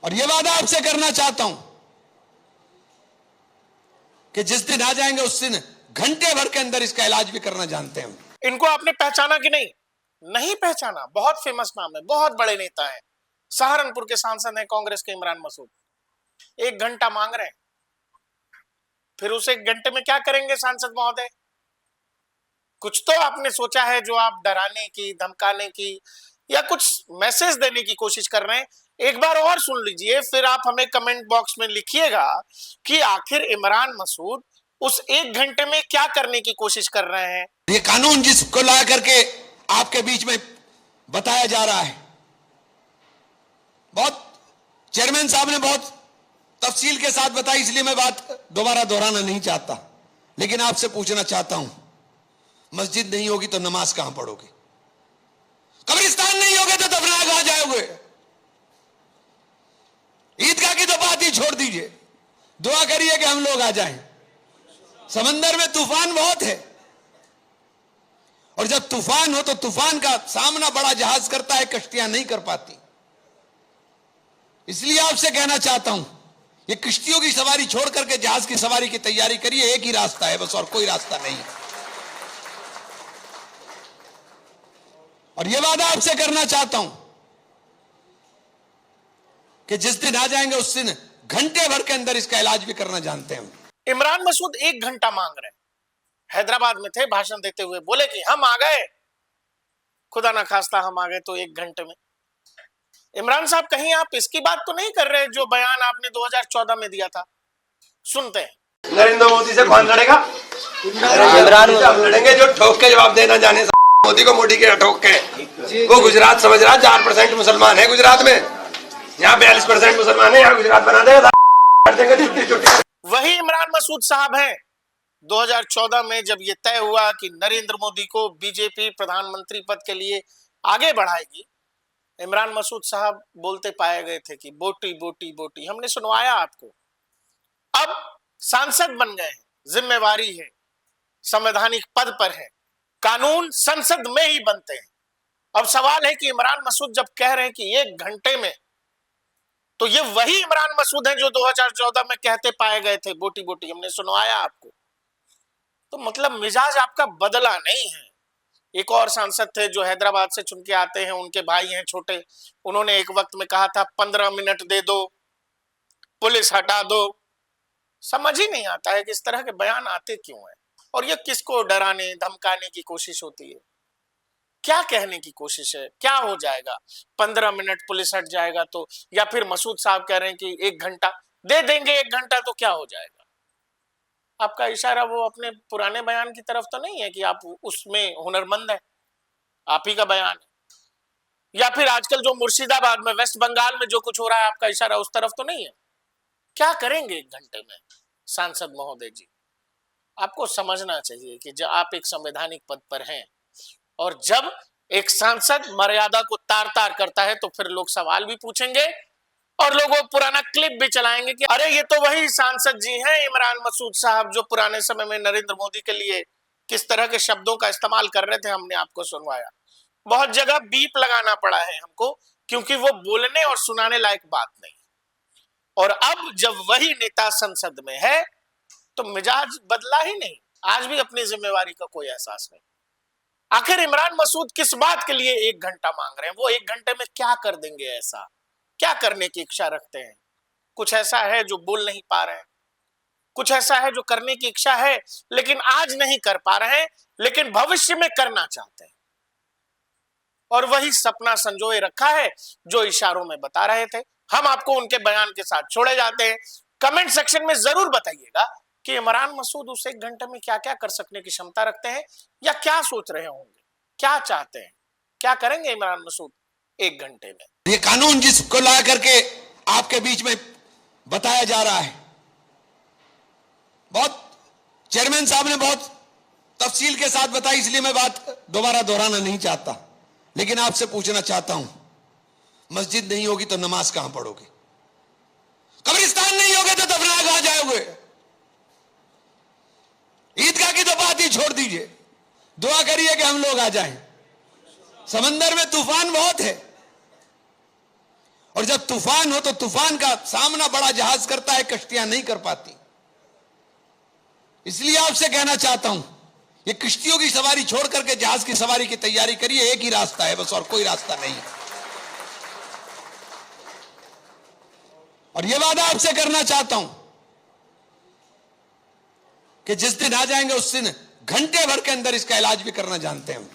और यह वादा आपसे करना चाहता हूं कि जिस दिन आ जाएंगे उस दिन घंटे भर के अंदर इसका इलाज भी करना जानते हैं। इनको आपने पहचाना कि नहीं? नहीं पहचाना। बहुत फेमस नाम है, बहुत बड़े नेता है, सहारनपुर के सांसद हैं कांग्रेस के इमरान मसूद। 1 घंटा मांग रहे हैं, फिर उस 1 घंटे में क्या करेंगे सांसद महोदय? कुछ तो आपने सोचा है जो आप डराने की, धमकाने की या कुछ मैसेज देने की कोशिश कर रहे हैं। एक बार और सुन लीजिए, फिर आप हमें कमेंट बॉक्स में लिखिएगा कि आखिर इमरान मसूद उस 1 घंटे में क्या करने की कोशिश कर रहे हैं। ये कानून जिसको ला करके आपके बीच में बताया जा रहा है, बहुत चेयरमैन साहब ने बहुत तफसील के साथ बताई, इसलिए मैं बात दोबारा दोहराना नहीं चाहता। लेकिन आपसे पूछना चाहता हूं, मस्जिद नहीं होगी तो नमाज कहां पढ़ोगे? कब्रिस्तान नहीं होगे तो दफना कहां जाओगे? ईदगाह की तो बात ही छोड़ दीजिए, दुआ करिए कि हम लोग आ जाएं। समंदर में तूफान बहुत है, और जब तूफान हो तो तूफान का सामना बड़ा जहाज करता है, कश्तियां नहीं कर पाती। इसलिए आपसे कहना चाहता हूं, ये किश्तियों की सवारी छोड़ करके जहाज की सवारी की तैयारी करिए। एक ही रास्ता है बस, और कोई रास्ता नहीं है। और यह वादा आपसे करना चाहता हूं कि जिस दिन आ जाएंगे उस दिन घंटे भर के अंदर इसका इलाज भी करना जानते हैं। इमरान मसूद 1 घंटा मांग रहे हैं। हैदराबाद में थे, भाषण देते हुए बोले कि हम आ गए, खुदा ना खास्ता हम आ गए तो 1 घंटे में। इमरान साहब, कहीं आप इसकी बात तो नहीं कर रहे जो बयान आपने 2014 में दिया था? सुनते हैं। नरेंद्र मोदी से कौन लड़ेगा? इमरान हम लड़ेंगे जो ठोक के जवाब देना जाने। मोदी को मोदी के ठोक के, वो गुजरात समझ रहा 4% मुसलमान है गुजरात में, यहाँ 42% मुसलमान है, यहाँ गुजरात बना देगा। वही इमरान मसूद साहब हैं 2014 में जब ये तय हुआ कि नरेंद्र मोदी को बीजेपी प्रधानमंत्री पद के लिए आगे बढ़ाएगी। इमरान मसूद साहब बोलते पाए गए थे कि बोटी बोटी बोटी। हमने सुनवाया आपको। अब सांसद बन गए हैं, जिम्मेवारी है, संवैधानिक पद पर है, कानून संसद में ही बनते हैं। अब सवाल है कि इमरान मसूद जब कह रहे हैं कि 1 घंटे में, तो ये वही इमरान मसूद हैं जो 2014 में कहते पाए गए थे बोटी बोटी। हमने सुनवाया आपको। तो मतलब मिजाज आपका बदला नहीं है। एक और सांसद थे जो हैदराबाद से चुन के आते हैं, उनके भाई हैं छोटे, उन्होंने एक वक्त में कहा था 15 मिनट दे दो, पुलिस हटा दो। समझ ही नहीं आता है कि इस तरह के बयान आते क्यों हैं, और ये किसको डराने धमकाने की कोशिश होती है। क्या कहने की कोशिश है? क्या हो जाएगा? 15 मिनट पुलिस हट जाएगा तो, या फिर मसूद साहब कह रहे हैं कि 1 घंटा दे देंगे, 1 घंटा तो क्या हो जाएगा? आपका इशारा वो अपने पुराने बयान की तरफ तो नहीं है कि आप उसमें हुनरमंद है, आप ही का बयान है? या फिर आजकल जो मुर्शिदाबाद में, वेस्ट बंगाल में जो कुछ हो रहा है, आपका इशारा उस तरफ तो नहीं है? क्या करेंगे 1 घंटे में सांसद महोदय जी? आपको समझना चाहिए कि जब आप एक संवैधानिक पद पर हैं और जब एक सांसद मर्यादा को तार तार करता है, तो फिर लोग सवाल भी पूछेंगे और लोग वो पुराना क्लिप भी चलाएंगे कि अरे ये तो वही सांसद जी हैं इमरान मसूद साहब जो पुराने समय में नरेंद्र मोदी के लिए किस तरह के शब्दों का इस्तेमाल कर रहे थे, हमने आपको सुनवाया। बहुत जगह बीप लगाना पड़ा है हमको, क्योंकि वो बोलने और सुनाने लायक बात नहीं। और अब जब वही नेता संसद में है तो मिजाज बदला ही नहीं। आज भी अपनी जिम्मेवारी का कोई एहसास नहीं। आखिर इमरान मसूद किस बात के लिए 1 घंटा मांग रहे हैं? वो 1 घंटे में क्या कर देंगे? ऐसा क्या करने की इच्छा रखते हैं? कुछ ऐसा है जो बोल नहीं पा रहे हैं, कुछ ऐसा है जो करने की इच्छा है लेकिन आज नहीं कर पा रहे हैं, लेकिन भविष्य में करना चाहते हैं। और वही सपना संजोए रखा है जो इशारों में बता रहे थे। हम आपको उनके बयान के साथ छोड़े जाते हैं। कमेंट सेक्शन में जरूर बताइएगा कि इमरान मसूद उस 1 घंटे में क्या क्या कर सकने की क्षमता रखते हैं, या क्या सोच रहे होंगे, क्या चाहते हैं, क्या करेंगे इमरान मसूद 1 घंटे में। ये कानून जिसको ला करके आपके बीच में बताया जा रहा है, बहुत चेयरमैन साहब ने बहुत तफसील के साथ बताई, इसलिए मैं बात दोबारा दोहराना नहीं चाहता। लेकिन आपसे पूछना चाहता हूं, मस्जिद नहीं होगी तो नमाज कहां पढ़ोगे? कब्रिस्तान नहीं होगे तो दफना कहां जाओगे? ईदगाह की तो बात ही छोड़ दीजिए, दुआ करिए कि हम लोग आ जाएं। समंदर में तूफान बहुत है, और जब तूफान हो तो तूफान का सामना बड़ा जहाज करता है, कश्तियां नहीं कर पाती। इसलिए आपसे कहना चाहता हूं, ये किश्तियों की सवारी छोड़ करके जहाज की सवारी की तैयारी करिए। एक ही रास्ता है बस, और कोई रास्ता नहीं है। और यह वादा आपसे करना चाहता हूं कि जिस दिन आ जाएंगे उस दिन घंटे भर के अंदर इसका इलाज भी करना जानते हैं।